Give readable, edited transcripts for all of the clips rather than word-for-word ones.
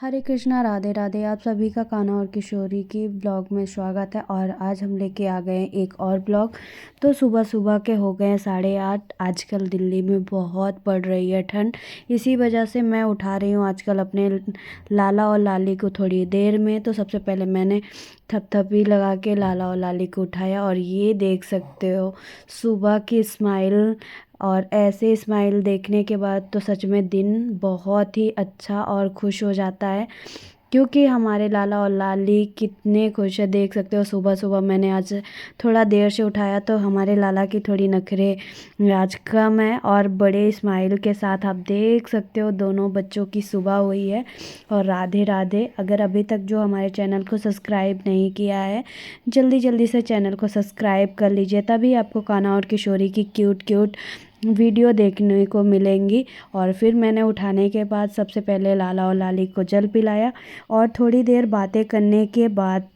हरे कृष्णा, राधे राधे। आप सभी का कान्हा और किशोरी की ब्लॉग में स्वागत है। और आज हम लेके आ गए हैं एक और ब्लॉग। तो सुबह सुबह के हो गए हैं 8:30। आजकल दिल्ली में बहुत पड़ रही है ठंड, इसी वजह से मैं उठा रही हूँ आजकल अपने लाला और लाली को थोड़ी देर में। तो सबसे पहले मैंने थपथपी लगा के लाला और लाली को उठाया, और ये देख सकते हो सुबह की स्माइल। और ऐसे स्माइल देखने के बाद तो सच में दिन बहुत ही अच्छा और खुश हो जाता है, क्योंकि हमारे लाला और लाली कितने खुश है। देख सकते हो सुबह सुबह मैंने आज थोड़ा देर से उठाया, तो हमारे लाला की थोड़ी नखरे आज कम है, और बड़े स्माइल के साथ आप देख सकते हो दोनों बच्चों की सुबह हुई है। और राधे राधे। अगर अभी तक जो हमारे चैनल को सब्सक्राइब नहीं किया है, जल्दी जल्दी से चैनल को सब्सक्राइब कर लीजिए, तभी आपको कान्हा और किशोरी की क्यूट क्यूट वीडियो देखने को मिलेंगी। और फिर मैंने उठाने के बाद सबसे पहले लाला और लाली को जल पिलाया, और थोड़ी देर बातें करने के बाद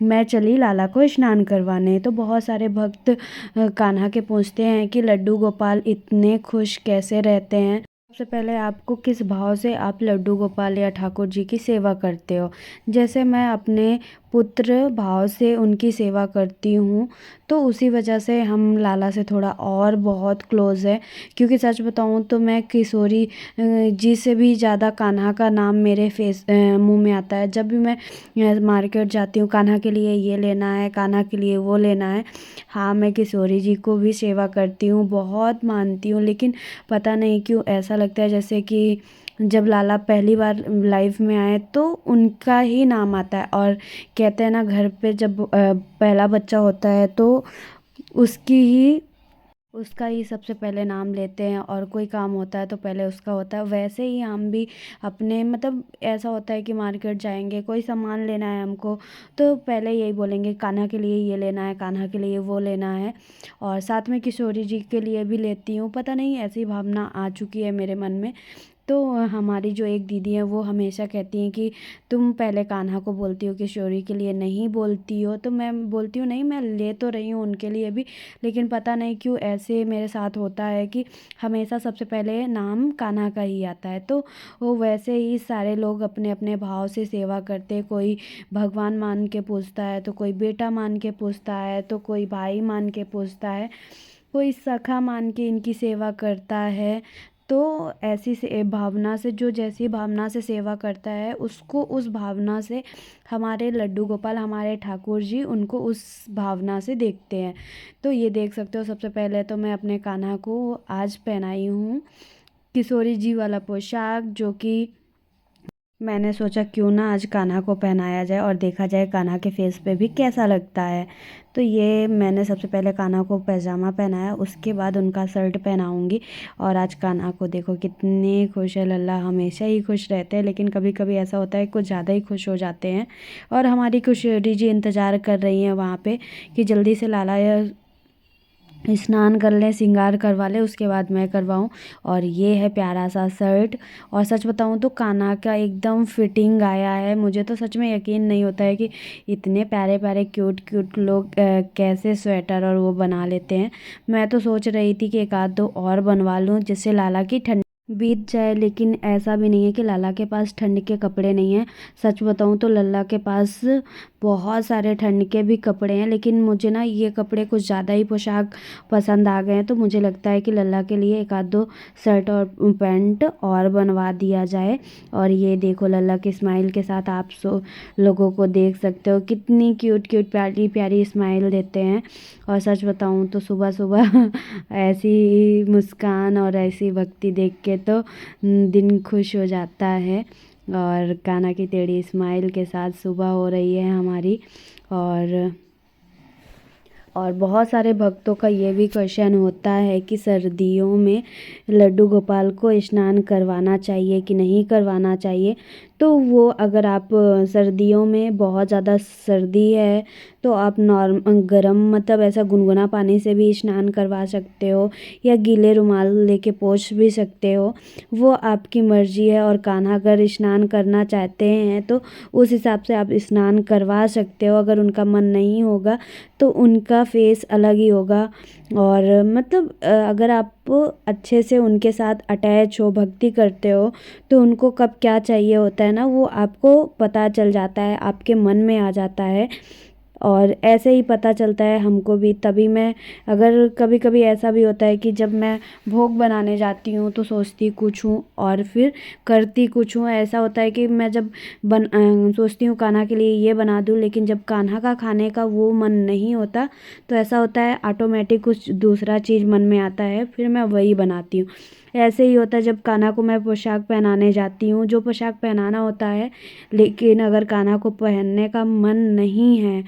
मैं चली लाला को स्नान करवाने। तो बहुत सारे भक्त कान्हा के पूछते हैं कि लड्डू गोपाल इतने खुश कैसे रहते हैं। सबसे पहले आपको किस भाव से आप लड्डू गोपाल या ठाकुर जी की सेवा करते हो। जैसे मैं अपने पुत्र भाव से उनकी सेवा करती हूँ, तो उसी वजह से हम लाला से थोड़ा और बहुत क्लोज़ है। क्योंकि सच बताऊँ तो मैं किशोरी जी से भी ज़्यादा कान्हा का नाम मेरे मुंह में आता है। जब भी मैं मार्केट जाती हूँ, कान्हा के लिए ये लेना है, कान्हा के लिए वो लेना है। हाँ, मैं किशोरी जी को भी सेवा करती हूँ, बहुत मानती हूँ, लेकिन पता नहीं क्यों ऐसा लगता है जैसे कि जब लाला पहली बार लाइफ में आए तो उनका ही नाम आता है। और कहते हैं ना, घर पे जब पहला बच्चा होता है तो उसकी ही उसका ही सबसे पहले नाम लेते हैं, और कोई काम होता है तो पहले उसका होता है। वैसे ही हम भी अपने मतलब ऐसा होता है कि मार्केट जाएंगे, कोई सामान लेना है हमको, तो पहले यही बोलेंगे कान्हा के लिए ये लेना है, कान्हा के लिए वो लेना है। और साथ में किशोरी जी के लिए भी लेती हूँ। पता नहीं ऐसी भावना आ चुकी है मेरे मन में। तो हमारी जो एक दीदी है वो हमेशा कहती हैं कि तुम पहले कान्हा को बोलती हो, किशोरी के लिए नहीं बोलती हो। तो मैं बोलती हूँ नहीं, मैं ले तो रही हूँ उनके लिए भी, लेकिन पता नहीं क्यों ऐसे मेरे साथ होता है कि हमेशा सबसे पहले नाम कान्हा का ही आता है। तो वो वैसे ही सारे लोग अपने अपने भाव से सेवा करते हैं। कोई भगवान मान के पूजता है, तो कोई बेटा मान के पूजता है, तो कोई भाई मान के पूजता है, कोई सखा मान के इनकी सेवा करता है। तो ऐसी से भावना से, जो जैसी भावना से सेवा करता है उसको उस भावना से हमारे लड्डू गोपाल, हमारे ठाकुर जी उनको उस भावना से देखते हैं। तो ये देख सकते हो सबसे पहले तो मैं अपने कान्हा को आज पहनाई हूँ किशोरी जी वाला पोशाक, जो कि मैंने सोचा क्यों ना आज कान्हा को पहनाया जाए और देखा जाए कान्हा के फेस पे भी कैसा लगता है। तो ये मैंने सबसे पहले कान्हा को पैजामा पहनाया, उसके बाद उनका शर्ट पहनाऊंगी। और आज कान्हा को देखो कितने खुश है। लल्ला हमेशा ही खुश रहते हैं, लेकिन कभी कभी ऐसा होता है कुछ ज़्यादा ही खुश हो जाते हैं। और हमारी किशोरी जी इंतज़ार कर रही हैं वहाँ पे कि जल्दी से लाला या स्नान कर लें, श्रृंगार करवा लें, उसके बाद मैं करवाऊँ। और ये है प्यारा सा शर्ट। और सच बताऊँ तो कान्हा का एकदम फिटिंग आया है। मुझे तो सच में यकीन नहीं होता है कि इतने प्यारे प्यारे क्यूट क्यूट लोग कैसे स्वेटर और वो बना लेते हैं। मैं तो सोच रही थी कि एक आध दो और बनवा लूँ जिससे लाला की ठंड बीत जाए, लेकिन ऐसा भी नहीं है कि लाला के पास ठंड के कपड़े नहीं हैं। सच बताऊँ तो लल्ला के पास बहुत सारे ठंड के भी कपड़े हैं, लेकिन मुझे ना ये कपड़े कुछ ज़्यादा ही पोशाक पसंद आ गए हैं। तो मुझे लगता है कि लल्ला के लिए एक आध दो शर्ट और पैंट और बनवा दिया जाए। और ये देखो लल्ला की स्माइल के साथ आप लोगों को देख सकते हो कितनी क्यूट क्यूट प्यारी प्यारी स्माइल देते हैं। और सच बताऊँ तो सुबह सुबह ऐसी मुस्कान और ऐसी भक्ति देख के तो दिन खुश हो जाता है। और कान्हा की टेढ़ी स्माइल के साथ सुबह हो रही है हमारी। और बहुत सारे भक्तों का ये भी क्वेश्चन होता है कि सर्दियों में लड्डू गोपाल को स्नान करवाना चाहिए कि नहीं करवाना चाहिए। तो वो अगर आप सर्दियों में बहुत ज़्यादा सर्दी है तो आप गरम मतलब ऐसा गुनगुना पानी से भी स्नान करवा सकते हो या गीले रुमाल लेके पोंछ भी सकते हो, वो आपकी मर्ज़ी है। और कान्हा अगर स्नान करना चाहते हैं तो उस हिसाब से आप स्नान करवा सकते हो। अगर उनका मन नहीं होगा तो उनका फेस अलग ही होगा। और मतलब अगर आप अच्छे से उनके साथ अटैच हो, भक्ति करते हो, तो उनको कब क्या चाहिए होता है ना, वो आपको पता चल जाता है, आपके मन में आ जाता है। और ऐसे ही पता चलता है हमको भी। तभी मैं, अगर कभी कभी ऐसा भी होता है कि जब मैं भोग बनाने जाती हूँ तो सोचती कुछ हूँ और फिर करती कुछ हूँ। ऐसा होता है कि मैं जब सोचती हूँ कान्हा के लिए ये बना दूँ, लेकिन जब कान्हा का खाने का वो मन नहीं होता तो ऐसा होता है ऑटोमेटिक कुछ दूसरा चीज़ मन में आता है, फिर मैं वही बनाती हूँ। ऐसे ही होता है जब कान्हा को मैं पोशाक पहनाने जाती हूँ, जो पोशाक पहनाना होता है, लेकिन अगर कान्हा को पहनने का मन नहीं है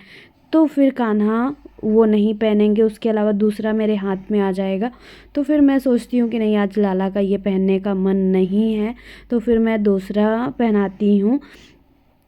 तो फिर कान्हा वो नहीं पहनेंगे, उसके अलावा दूसरा मेरे हाथ में आ जाएगा। तो फिर मैं सोचती हूँ कि नहीं, आज लाला का ये पहनने का मन नहीं है, तो फिर मैं दूसरा पहनाती हूँ।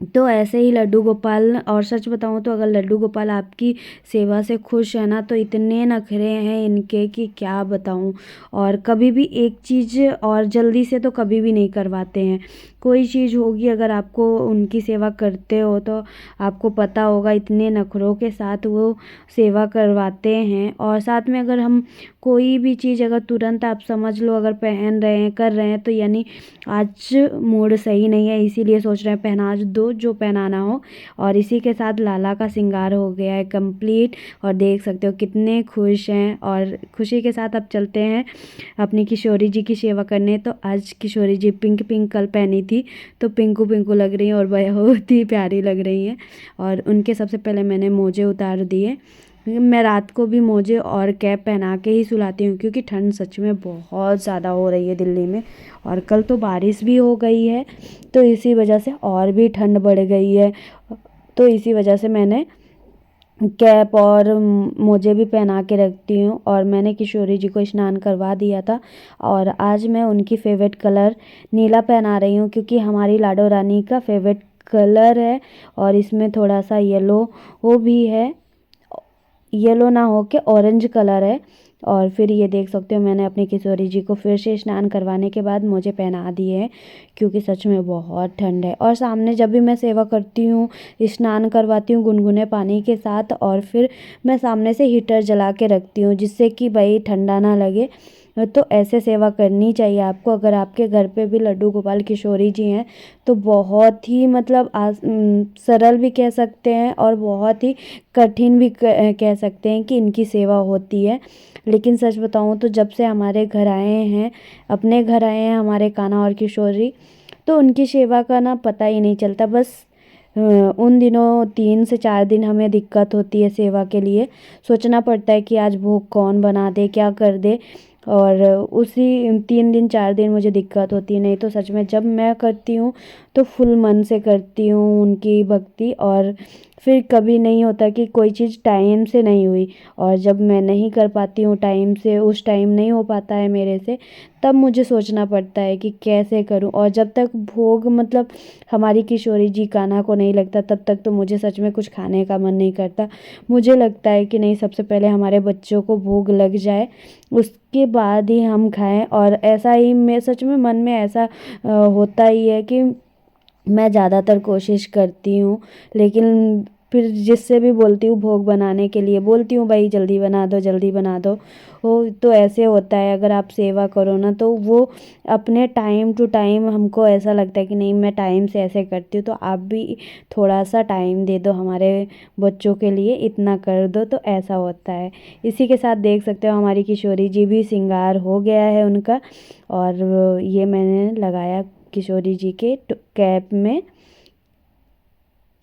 तो ऐसे ही लड्डू गोपाल, और सच बताऊँ तो अगर लड्डू गोपाल आपकी सेवा से खुश है ना, तो इतने नखरे हैं इनके कि क्या बताऊँ। और कभी भी एक चीज़ और जल्दी से तो कभी भी नहीं करवाते हैं। कोई चीज़ होगी, अगर आपको उनकी सेवा करते हो तो आपको पता होगा इतने नखरों के साथ वो सेवा करवाते हैं। और साथ में अगर हम कोई भी चीज़ अगर तुरंत आप समझ लो अगर पहन रहे हैं, कर रहे हैं, तो यानी आज मूड सही नहीं है, इसीलिए सोच रहे हैं पहना दो जो पहनाना हो। और इसी के साथ लाला का श्रृंगार हो गया है कंप्लीट, और देख सकते हो कितने खुश हैं। और खुशी के साथ अब चलते हैं अपनी किशोरी जी की सेवा करने। तो आज किशोरी जी पिंक पिंक कल पहनी थी, तो पिंकू पिंकू लग रही हैं और बहुत ही प्यारी लग रही हैं। और उनके सबसे पहले मैंने मोजे उतार दिए। मैं रात को भी मोजे और कैप पहना के ही सुलाती हूँ, क्योंकि ठंड सच में बहुत ज़्यादा हो रही है दिल्ली में। और कल तो बारिश भी हो गई है, तो इसी वजह से और भी ठंड बढ़ गई है। तो इसी वजह से मैंने कैप और मोजे भी पहना के रखती हूँ। और मैंने किशोरी जी को स्नान करवा दिया था, और आज मैं उनकी फेवरेट कलर नीला पहना रही हूँ, क्योंकि हमारी लाडो रानी का फेवरेट कलर है। और इसमें थोड़ा सा येलो वो भी है, येलो ना हो के ऑरेंज कलर है। और फिर ये देख सकते हो मैंने अपनी किशोरी जी को फिर से स्नान करवाने के बाद मुझे पहना दिए हैं, क्योंकि सच में बहुत ठंड है। और सामने जब भी मैं सेवा करती हूँ, स्नान करवाती हूँ गुनगुने पानी के साथ, और फिर मैं सामने से हीटर जला के रखती हूँ, जिससे कि भाई ठंडा ना लगे। तो ऐसे सेवा करनी चाहिए आपको। अगर आपके घर पे भी लड्डू गोपाल किशोरी जी हैं तो बहुत ही मतलब सरल भी कह सकते हैं और बहुत ही कठिन भी कह सकते हैं कि इनकी सेवा होती है। लेकिन सच बताऊँ तो जब से हमारे घर आए हैं, अपने घर आए हैं हमारे कान्हा और किशोरी, तो उनकी सेवा का ना पता ही नहीं चलता। बस उन दिनों 3 से 4 दिन हमें दिक्कत होती है सेवा के लिए, सोचना पड़ता है कि आज भोग कौन बना दे, क्या कर दे। और उसी 3 दिन 4 दिन मुझे दिक्कत होती है। नहीं तो सच में जब मैं करती हूँ तो फुल मन से करती हूँ उनकी भक्ति। और फिर कभी नहीं होता कि कोई चीज़ टाइम से नहीं हुई, और जब मैं नहीं कर पाती हूँ टाइम से, उस टाइम नहीं हो पाता है मेरे से, तब मुझे सोचना पड़ता है कि कैसे करूँ। और जब तक भोग मतलब हमारी किशोरी जी कान्हा को नहीं लगता, तब तक तो मुझे सच में कुछ खाने का मन नहीं करता। मुझे लगता है कि नहीं, सबसे पहले हमारे बच्चों को भोग लग जाए, उसके बाद ही हम खाएं। और ऐसा ही मैं सच में मन में ऐसा होता ही है कि मैं ज़्यादातर कोशिश करती हूँ। लेकिन फिर जिससे भी बोलती हूँ भोग बनाने के लिए, बोलती हूँ भाई जल्दी बना दो, जल्दी बना दो। वो तो ऐसे होता है, अगर आप सेवा करो ना तो वो अपने टाइम टू टाइम, हमको ऐसा लगता है कि नहीं मैं टाइम से ऐसे करती हूँ, तो आप भी थोड़ा सा टाइम दे दो हमारे बच्चों के लिए, इतना कर दो। तो ऐसा होता है। इसी के साथ देख सकते हो हमारी किशोरी जी भी श्रृंगार हो गया है उनका। और ये मैंने लगाया किशोरी जी के कैप में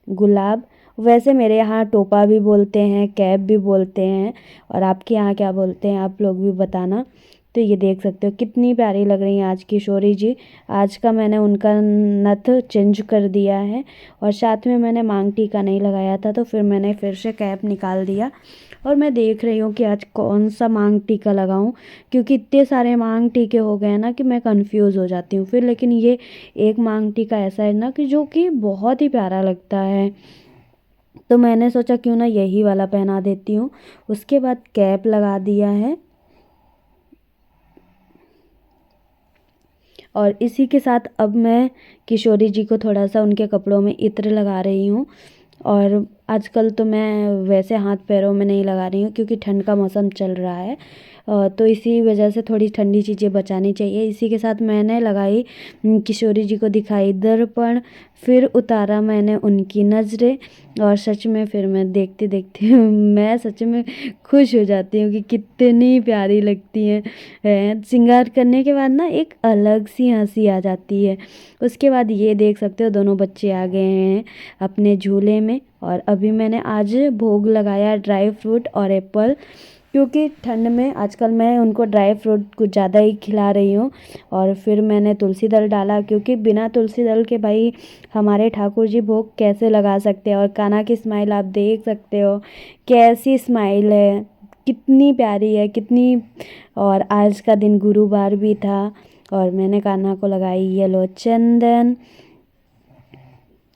गुलाब। वैसे मेरे यहाँ टोपा भी बोलते हैं, कैप भी बोलते हैं, और आपके यहाँ क्या बोलते हैं आप लोग भी बताना। तो ये देख सकते हो कितनी प्यारी लग रही हैं आज किशोरी जी। आज का मैंने उनका नथ चेंज कर दिया है, और साथ में मैंने मांग टीका नहीं लगाया था, तो फिर मैंने फिर से कैप निकाल दिया। और मैं देख रही हूँ कि आज कौन सा मांग टीका लगाऊँ, क्योंकि इतने सारे मांग टीके हो गए हैं ना कि मैं कंफ्यूज हो जाती हूँ फिर। लेकिन ये एक मांग टीका ऐसा है ना कि जो कि बहुत ही प्यारा लगता है। तो मैंने सोचा क्यों ना यही वाला पहना देती हूँ। उसके बाद कैप लगा दिया है और इसी के साथ अब मैं किशोरी जी को थोड़ा सा उनके कपड़ों में इत्र लगा रही हूँ। और आजकल तो मैं वैसे हाथ पैरों में नहीं लगा रही हूँ क्योंकि ठंड का मौसम चल रहा है, तो इसी वजह से थोड़ी ठंडी चीज़ें बचानी चाहिए। इसी के साथ मैंने लगाई किशोरी जी को दिखाई दर्पण, फिर उतारा मैंने उनकी नज़रें और सच में फिर मैं देखते देखते मैं सच में खुश हो जाती हूँ कि कितनी प्यारी लगती हैं। श्रृंगार करने के बाद ना एक अलग सी हंसी आ जाती है। उसके बाद ये देख सकते हो दोनों बच्चे आ गए हैं अपने झूले में। और अभी मैंने आज भोग लगाया ड्राई फ्रूट और एप्पल, क्योंकि ठंड में आजकल मैं उनको ड्राई फ्रूट कुछ ज़्यादा ही खिला रही हूँ। और फिर मैंने तुलसी दल डाला, क्योंकि बिना तुलसी दल के भाई हमारे ठाकुर जी भोग कैसे लगा सकते हैं। और कान्हा की स्माइल आप देख सकते हो, कैसी स्माइल है, कितनी प्यारी है, कितनी। और आज का दिन गुरुवार भी था और मैंने कान्हा को लगाई येलो चंदन।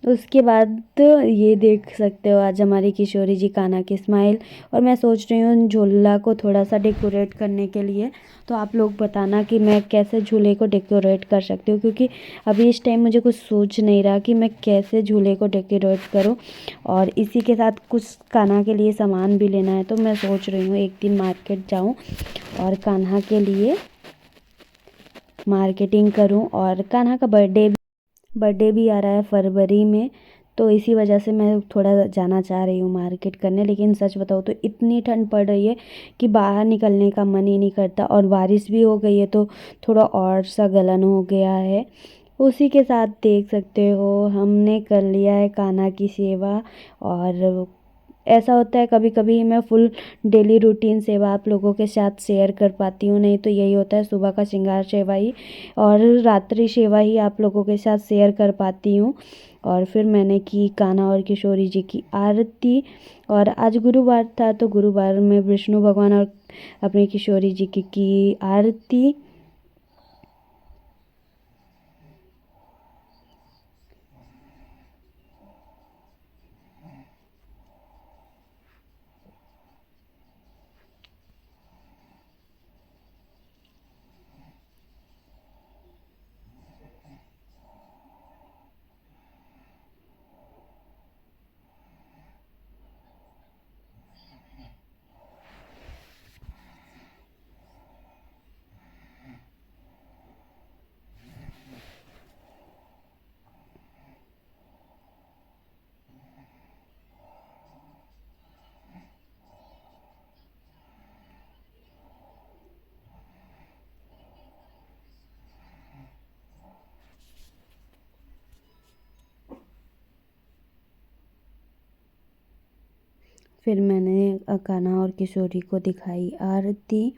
उसके बाद ये देख सकते हो आज हमारी किशोरी जी कान्हा की स्माइल। और मैं सोच रही हूँ झूला को थोड़ा सा डेकोरेट करने के लिए। तो आप लोग बताना कि मैं कैसे झूले को डेकोरेट कर सकती हूँ, क्योंकि अभी इस टाइम मुझे कुछ सोच नहीं रहा कि मैं कैसे झूले को डेकोरेट करूँ। और इसी के साथ कुछ कान्हा के लिए सामान भी लेना है, तो मैं सोच रही हूँ एक दिन मार्केट जाऊँ और कान्हा के लिए मार्केटिंग करूँ। और कान्हा का बर्थडे भी आ रहा है फरवरी में, तो इसी वजह से मैं थोड़ा जाना चाह रही हूँ मार्केट करने। लेकिन सच बताऊँ तो इतनी ठंड पड़ रही है कि बाहर निकलने का मन ही नहीं करता। और बारिश भी हो गई है तो थोड़ा और सा गलन हो गया है। उसी के साथ देख सकते हो हमने कर लिया है कान्हा की सेवा। और ऐसा होता है कभी कभी मैं फुल डेली रूटीन सेवा आप लोगों के साथ शेयर कर पाती हूँ, नहीं तो यही होता है सुबह का श्रृंगार सेवा ही और रात्रि सेवा ही आप लोगों के साथ शेयर कर पाती हूँ। और फिर मैंने की कान्हा और किशोरी जी की आरती। और आज गुरुवार था तो गुरुवार में विष्णु भगवान और अपनी किशोरी जी की आरती। फिर मैंने कान्हा और किशोरी को दिखाई आरती।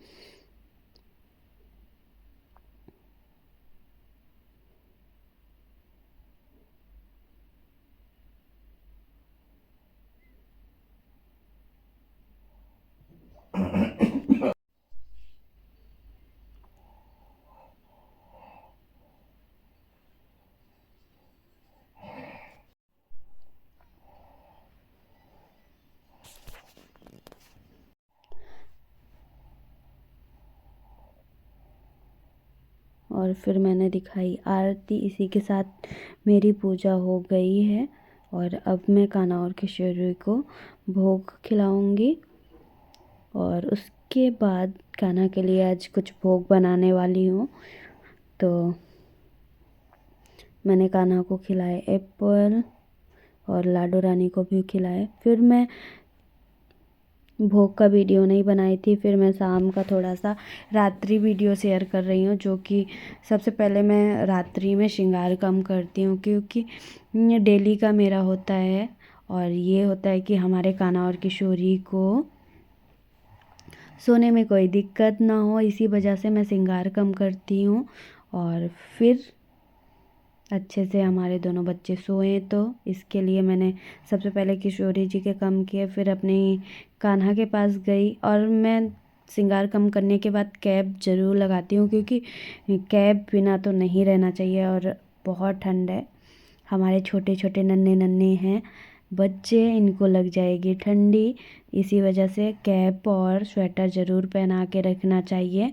और फिर मैंने दिखाई आरती। इसी के साथ मेरी पूजा हो गई है और अब मैं कान्हा और किशोरी को भोग खिलाऊंगी। और उसके बाद कान्हा के लिए आज कुछ भोग बनाने वाली हूँ। तो मैंने कान्हा को खिलाए एप्पल और लाडो रानी को भी खिलाए। फिर मैं भोग का वीडियो नहीं बनाई थी, फिर मैं शाम का थोड़ा सा रात्रि वीडियो शेयर कर रही हूँ। जो कि सबसे पहले मैं रात्रि में श्रृंगार कम करती हूँ, क्योंकि डेली का मेरा होता है। और ये होता है कि हमारे कान्हा और किशोरी को सोने में कोई दिक्कत ना हो, इसी वजह से मैं श्रृंगार कम करती हूँ। और फिर अच्छे से हमारे दोनों बच्चे सोएं, तो इसके लिए मैंने सबसे पहले किशोरी जी के कम किए, फिर अपनी कान्हा के पास गई। और मैं श्रृंगार कम करने के बाद कैप ज़रूर लगाती हूँ, क्योंकि कैप बिना तो नहीं रहना चाहिए। और बहुत ठंड है, हमारे छोटे छोटे नन्हे नन्हे हैं बच्चे, इनको लग जाएगी ठंडी। इसी वजह से कैप और स्वेटर ज़रूर पहना के रखना चाहिए।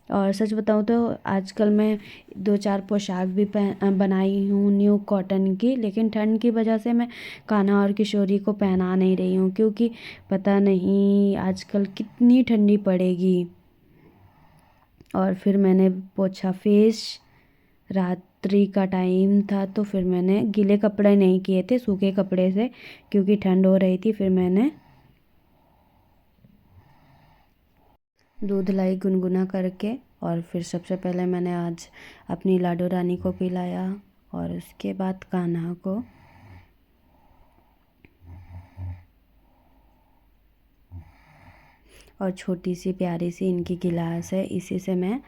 और सच बताऊँ तो आजकल मैं 2-4 पोशाक भी बनाई हूँ न्यू कॉटन की, लेकिन ठंड की वजह से मैं कान्हा और किशोरी को पहना नहीं रही हूँ, क्योंकि पता नहीं आजकल कितनी ठंडी पड़ेगी। और फिर मैंने पोंछा फेस, रात्रि का टाइम था तो फिर मैंने गीले कपड़े नहीं किए थे, सूखे कपड़े से, क्योंकि ठंड हो रही थी। फिर मैंने दूध लाई गुनगुना करके, और फिर सबसे पहले मैंने आज अपनी लाडो रानी को पिलाया और उसके बाद कान्हा को। और छोटी सी प्यारी सी इनकी गिलास है, इसी से मैं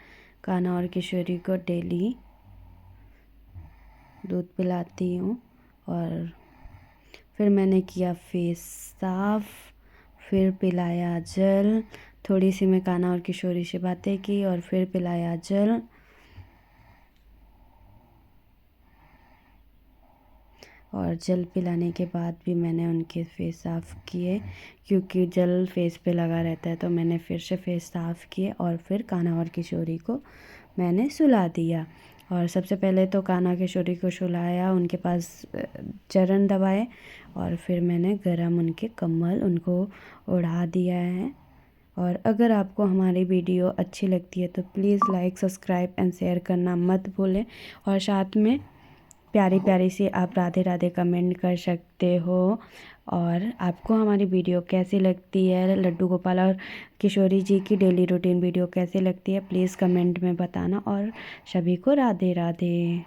कान्हा और किशोरी को डेली दूध पिलाती हूँ। और फिर मैंने किया फेस साफ, फिर पिलाया जल। थोड़ी सी मैं कान्हा और किशोरी से बातें की और फिर पिलाया जल। और जल पिलाने के बाद भी मैंने उनके फेस साफ़ किए, क्योंकि जल फेस पे लगा रहता है, तो मैंने फिर से फेस साफ़ किए। और फिर कान्हा और किशोरी को मैंने सुला दिया। और सबसे पहले तो कान्हा किशोरी को सुलाया, उनके पास चरण दबाए, और फिर मैंने गरम उनके कंबल उनको ओढ़ा दिया है। और अगर आपको हमारी वीडियो अच्छी लगती है तो please like, subscribe and share करना मत भूलें। और साथ में प्यारी प्यारी सी आप राधे राधे कमेंट कर सकते हो। और आपको हमारी वीडियो कैसी लगती है, लड्डू गोपाल और किशोरी जी की डेली रूटीन वीडियो कैसी लगती है, प्लीज़ कमेंट में बताना। और सभी को राधे राधे।